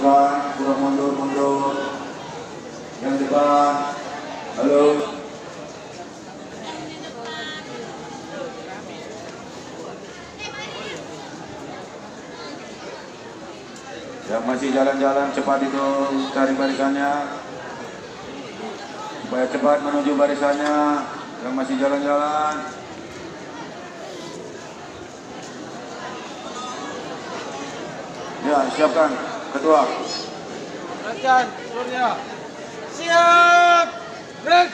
depan, kurang mundur. Yang depan, halo. Yang masih jalan-jalan cepat itu cari barisannya, supaya cepat menuju barisannya. Yang masih jalan-jalan. Ya, siapkan ketua. Silakan, turunnya. Siap. Break.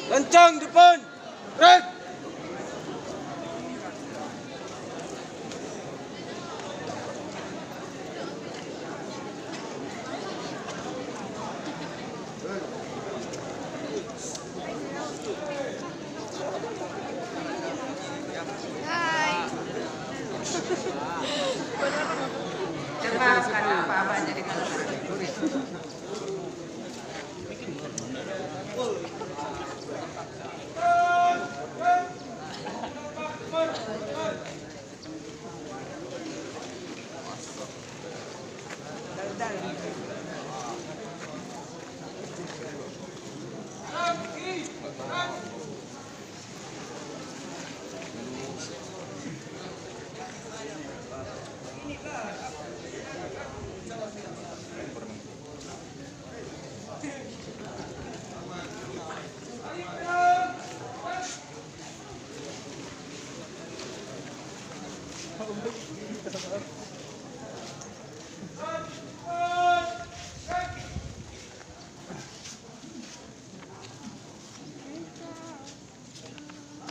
Kencang depan. Break. Apa-apa jadi kalau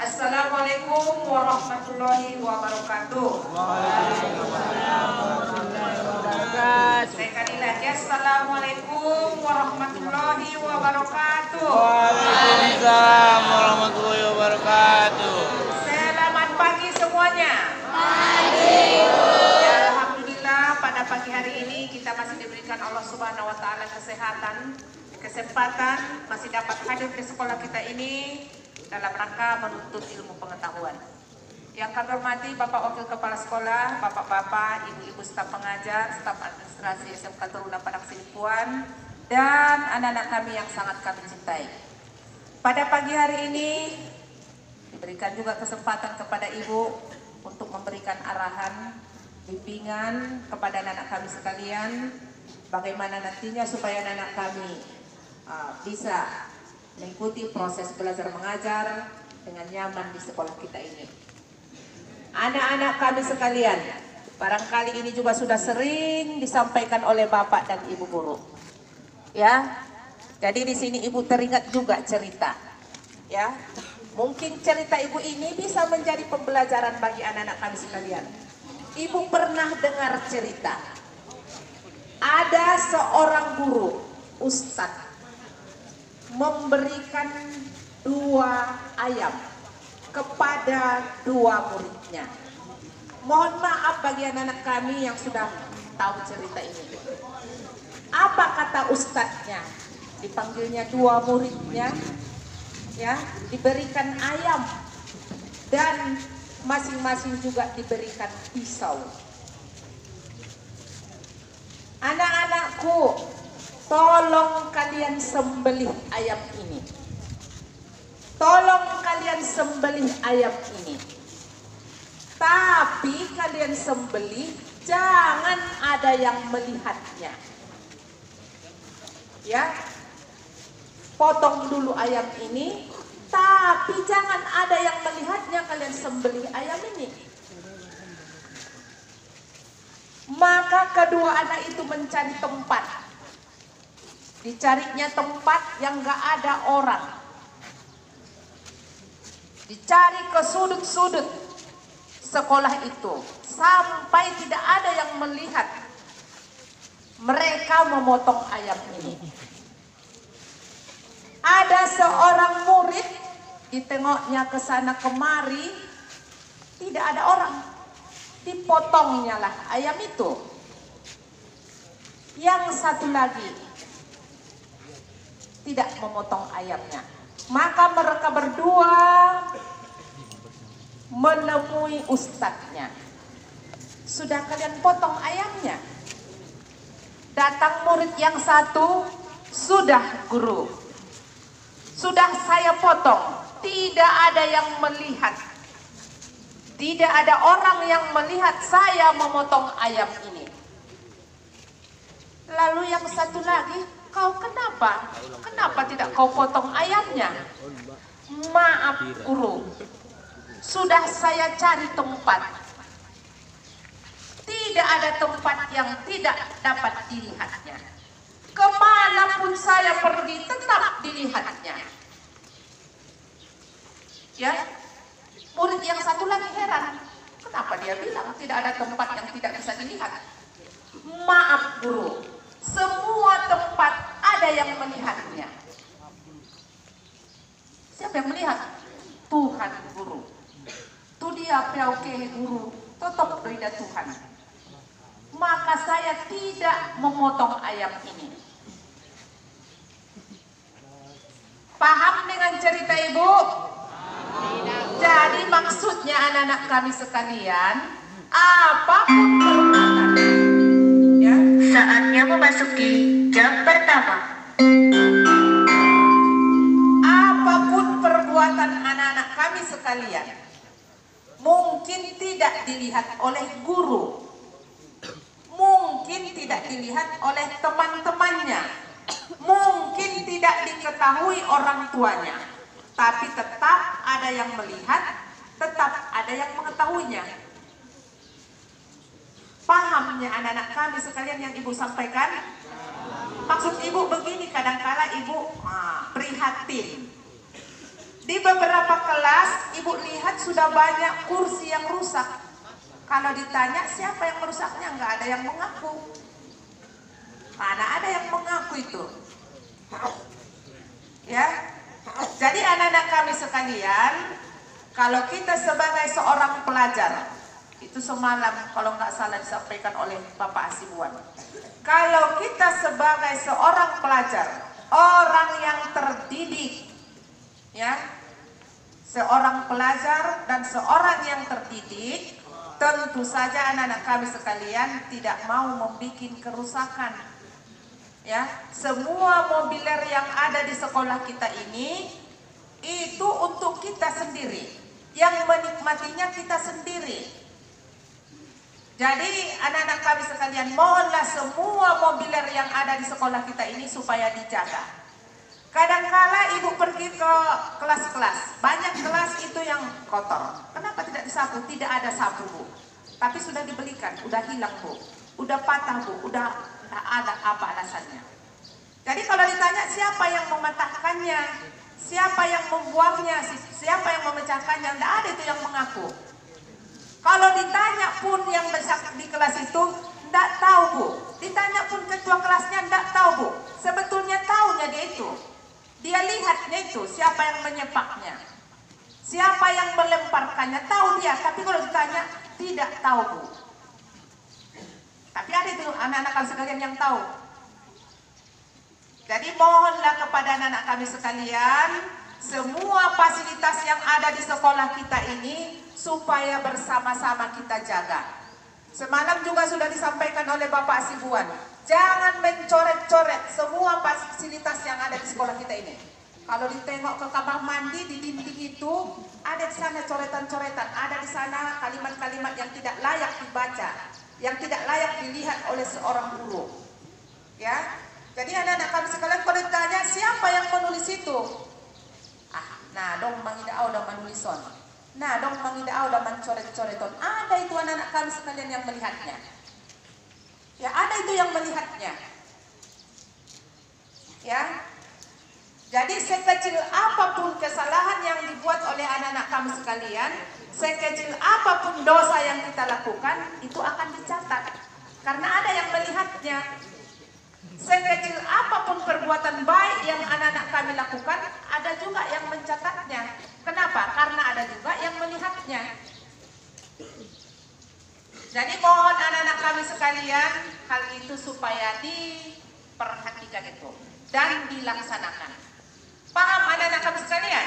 Assalamualaikum warahmatullahi wabarakatuh. Sekali lagi Assalamualaikum warahmatullahi wabarakatuh. Waalaikumsalam warahmatullahi wabarakatuh. Selamat pagi semuanya. Ya, alhamdulillah pada pagi hari ini kita masih diberikan Allah Subhanahu wa taala kesehatan, kesempatan masih dapat hadir di sekolah kita ini dalam rangka menuntut ilmu pengetahuan. Yang kami hormati Bapak Wakil Kepala Sekolah, Bapak-bapak, Ibu-ibu staf pengajar, staf administrasi SMK Taruna Padang Silipuan, dan anak-anak kami yang sangat kami cintai. Pada pagi hari ini diberikan juga kesempatan kepada Ibu untuk memberikan arahan, bimbingan kepada anak-anak kami sekalian, bagaimana nantinya supaya anak-anak kami bisa mengikuti proses belajar mengajar dengan nyaman di sekolah kita ini. Anak-anak kami sekalian, barangkali ini juga sudah sering disampaikan oleh Bapak dan Ibu guru. Ya. Jadi di sini Ibu teringat juga cerita. Ya. Mungkin cerita Ibu ini bisa menjadi pembelajaran bagi anak-anak kami sekalian. Ibu pernah dengar cerita. Ada seorang guru, ustadz, memberikan 2 ayam kepada 2 muridnya. Mohon maaf bagi anak-anak kami yang sudah tahu cerita ini. Apa kata ustadznya? Dipanggilnya 2 muridnya, ya, diberikan ayam dan masing-masing juga diberikan pisau. Anak-anakku, tolong kalian sembelih ayam ini. Tolong kalian sembelih ayam ini. Tapi kalian sembelih, jangan ada yang melihatnya. Ya. Potong dulu ayam ini, tapi jangan ada yang melihatnya kalian sembelih ayam ini. Maka kedua anak itu mencari tempat. Dicarinya tempat yang gak ada orang. Dicari ke sudut-sudut sekolah itu sampai tidak ada yang melihat mereka memotong ayam ini. Ada seorang murid ditengoknya ke sana kemari, tidak ada orang. Dipotongnya lah ayam itu. Yang satu lagi tidak memotong ayamnya. Maka mereka berdua menemui ustadznya. Sudah kalian potong ayamnya? Datang murid yang satu, sudah guru. Sudah saya potong, tidak ada yang melihat. Tidak ada orang yang melihat saya memotong ayam ini. Lalu yang satu lagi, kau kenapa? Kenapa tidak kau potong ayamnya? Maaf guru, sudah saya cari tempat. Tidak ada tempat yang tidak dapat dilihatnya. Kemanapun saya pergi tetap dilihatnya. Ya, murid yang satu lagi heran, kenapa dia bilang tidak ada tempat yang tidak bisa dilihat? Maaf guru, semua tempat ada yang melihatnya. Siapa yang melihat? Tuhan guru. Tu dia POK guru, tetap beda Tuhan. Maka saya tidak memotong ayam ini. Paham dengan cerita ibu? Jadi maksudnya anak-anak kami sekalian, apapun perbuatan, ya, Saatnya memasuki jam pertama. apapun perbuatan anak-anak kami sekalian, mungkin tidak dilihat oleh guru, mungkin tidak dilihat oleh teman-temannya, mungkin tidak diketahui orang tuanya, tapi tetap ada yang melihat, tetap ada yang mengetahuinya. Pahamnya anak-anak kami sekalian yang ibu sampaikan? Maksud ibu begini, kadangkala ibu prihatin. Di beberapa kelas ibu lihat sudah banyak kursi yang rusak. Kalau ditanya siapa yang merusaknya, nggak ada yang mengaku. Mana ada yang mengaku itu? Ya, jadi anak-anak kami sekalian, kalau kita sebagai seorang pelajar, itu semalam kalau nggak salah disampaikan oleh Bapak Hasibuan. Kalau kita sebagai seorang pelajar, orang yang terdidik, ya, seorang pelajar dan seorang yang terdidik, tentu saja anak-anak kami sekalian tidak mau membuat kerusakan. Ya, semua mobiler yang ada di sekolah kita ini itu untuk kita sendiri, yang menikmatinya kita sendiri. Jadi anak-anak kami sekalian, mohonlah semua mobiler yang ada di sekolah kita ini supaya dijaga. Kadangkala ibu pergi ke kelas-kelas, banyak kelas itu yang kotor. Kenapa tidak disapu? Tidak ada sapu bu, tapi sudah dibelikan, udah hilang bu, udah patah bu, udah ada apa alasannya. Jadi kalau ditanya siapa yang mematahkannya, siapa yang membuangnya, siapa yang memecahkannya, tidak ada itu yang mengaku. Kalau ditanya pun yang di kelas itu tidak tahu bu, ditanya pun ketua kelasnya tidak tahu bu. Sebetulnya tahunya dia itu, dia lihatnya itu siapa yang menyepaknya, siapa yang melemparkannya, tahu dia. Tapi kalau ditanya tidak tahu bu. Tapi ada itu anak-anak kami sekalian yang tahu. Jadi mohonlah kepada anak-anak kami sekalian, semua fasilitas yang ada di sekolah kita ini supaya bersama-sama kita jaga. Semalam juga sudah disampaikan oleh Bapak Hasibuan, jangan mencoret-coret semua fasilitas yang ada di sekolah kita ini. Kalau ditengok ke kamar mandi, di dinding itu ada di sana coretan-coretan, ada di sana kalimat-kalimat yang tidak layak dibaca, yang tidak layak dilihat oleh seorang guru. Ya, jadi anak-anak kami sekalian kalau ditanya siapa yang menulis itu, nah dong mangida udah menulisan, nah dong mangida udah mencoret-coreton, ada itu anak-anak kami sekalian yang melihatnya. Ya, ada itu yang melihatnya. Ya. Jadi sekecil apapun kesalahan yang dibuat oleh anak-anak kami sekalian, sekecil apapun dosa yang kita lakukan, itu akan dicatat. Karena ada yang melihatnya. Sekecil apapun perbuatan baik yang anak-anak kami lakukan, ada juga yang mencatatnya. Kenapa? Karena ada juga yang melihatnya. Jadi mohon anak-anak kami sekalian, hal itu supaya diperhatikan itu dan dilaksanakan. Paham anak-anak kami sekalian?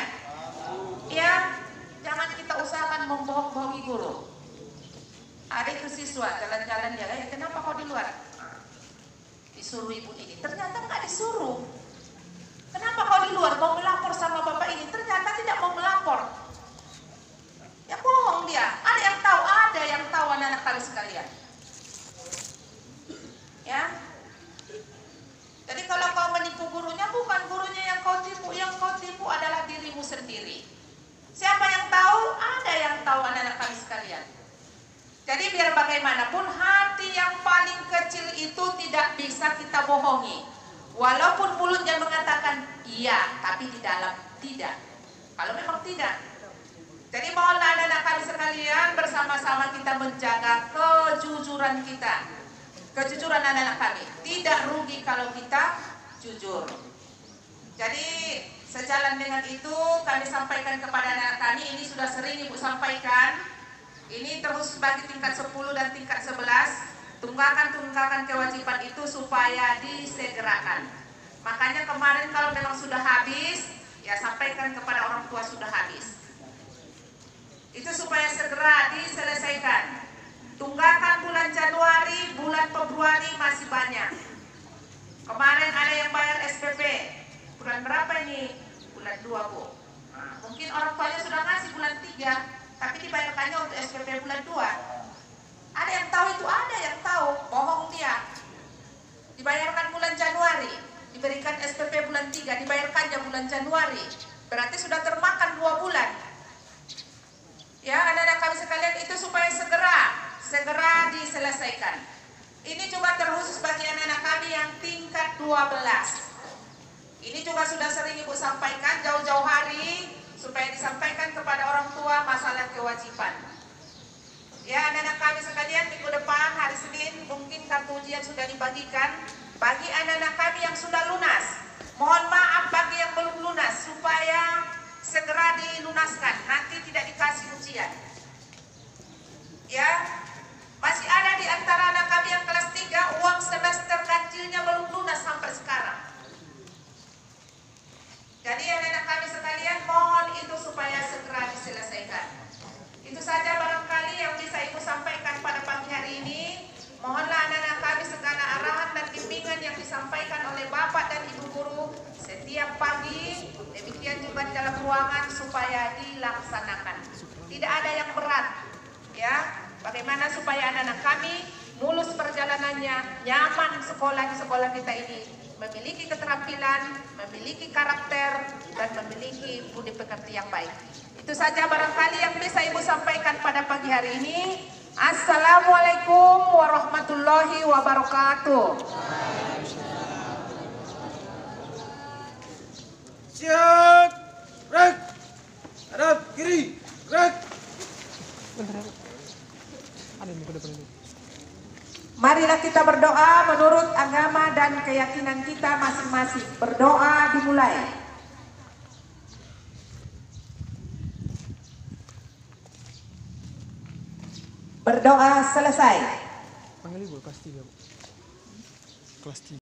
Ya. jangan kita usahakan membohong-bohongi guru. Ada itu siswa jalan-jalan dia, kenapa kau di luar? Disuruh ibu ini, ternyata nggak disuruh. Kenapa kau di luar mau melapor sama bapak ini? Ternyata tidak mau melapor. Ya bohong dia. Ada yang tahu anak-anak kami sekalian. Ya. Jadi kalau kau menipu gurunya, bukan gurunya yang kau tipu adalah dirimu sendiri. Siapa yang tahu? Ada yang tahu anak-anak kami sekalian. Jadi biar bagaimanapun hati yang paling kecil itu tidak bisa kita bohongi. Walaupun mulutnya mengatakan iya, tapi di dalam tidak. Kalau memang tidak. Jadi mohonlah anak-anak kami sekalian bersama-sama kita menjaga kejujuran kita. Kejujuran anak-anak kami. Tidak rugi kalau kita jujur. Jadi sejalan dengan itu kami sampaikan kepada anak kami, ini sudah sering Ibu sampaikan. Ini terus bagi tingkat 10 dan tingkat 11, tunggakan kewajiban itu supaya disegerakan. Makanya kemarin kalau memang sudah habis, ya sampaikan kepada orang tua sudah habis. Itu supaya segera diselesaikan. Tunggakan bulan Januari, bulan Februari masih banyak. Kemarin ada yang bayar SPP. Bulan berapa ini? Bulan 2, Bu. Nah, mungkin orang tuanya sudah ngasih bulan 3. Tapi dibayarkannya untuk SPP bulan 2. Ada yang tahu itu, ada yang tahu, bohong dia. Dibayarkan bulan Januari, diberikan SPP bulan 3, dibayarkannya bulan Januari. Berarti sudah termakan 2 bulan. Ya, anak-anak kami sekalian, itu supaya segera diselesaikan. Ini juga terkhusus bagi anak-anak kami yang tingkat 12. Ini juga sudah sering Ibu sampaikan jauh-jauh hari, supaya disampaikan kepada orang tua masalah kewajiban. Ya, anak-anak kami sekalian, minggu depan hari Senin mungkin kartu ujian sudah dibagikan bagi anak-anak kami yang sudah lunas. Mohon maaf bagi yang belum lunas supaya segera dilunaskan, nanti tidak dikasih ujian. Ya, masih ada di antara anak kami yang kelas 3 uang semester ganjilnya belum lunas sampai sekarang. Jadi anak-anak kami sekalian, mohon itu supaya segera diselesaikan. Itu saja barangkali yang bisa Ibu sampaikan pada pagi hari ini. Mohonlah anak-anak kami segala arahan dan bimbingan yang disampaikan oleh Bapak dan Ibu guru setiap pagi, demikian juga di dalam ruangan supaya dilaksanakan. Tidak ada yang berat, ya. Bagaimana supaya anak-anak kami mulus perjalanannya, nyaman sekolah di sekolah kita ini, memiliki keterampilan, memiliki karakter, dan memiliki budi pekerti yang baik. Itu saja barangkali yang bisa Ibu sampaikan pada pagi hari ini. Assalamualaikum warahmatullahi wabarakatuh. Siap. Rek. Hadap kiri. Rek. Marilah kita berdoa menurut agama dan keyakinan kita masing-masing. Berdoa dimulai. Berdoa selesai. Panggil Ibu kelas 3, Bu. Kelas 3.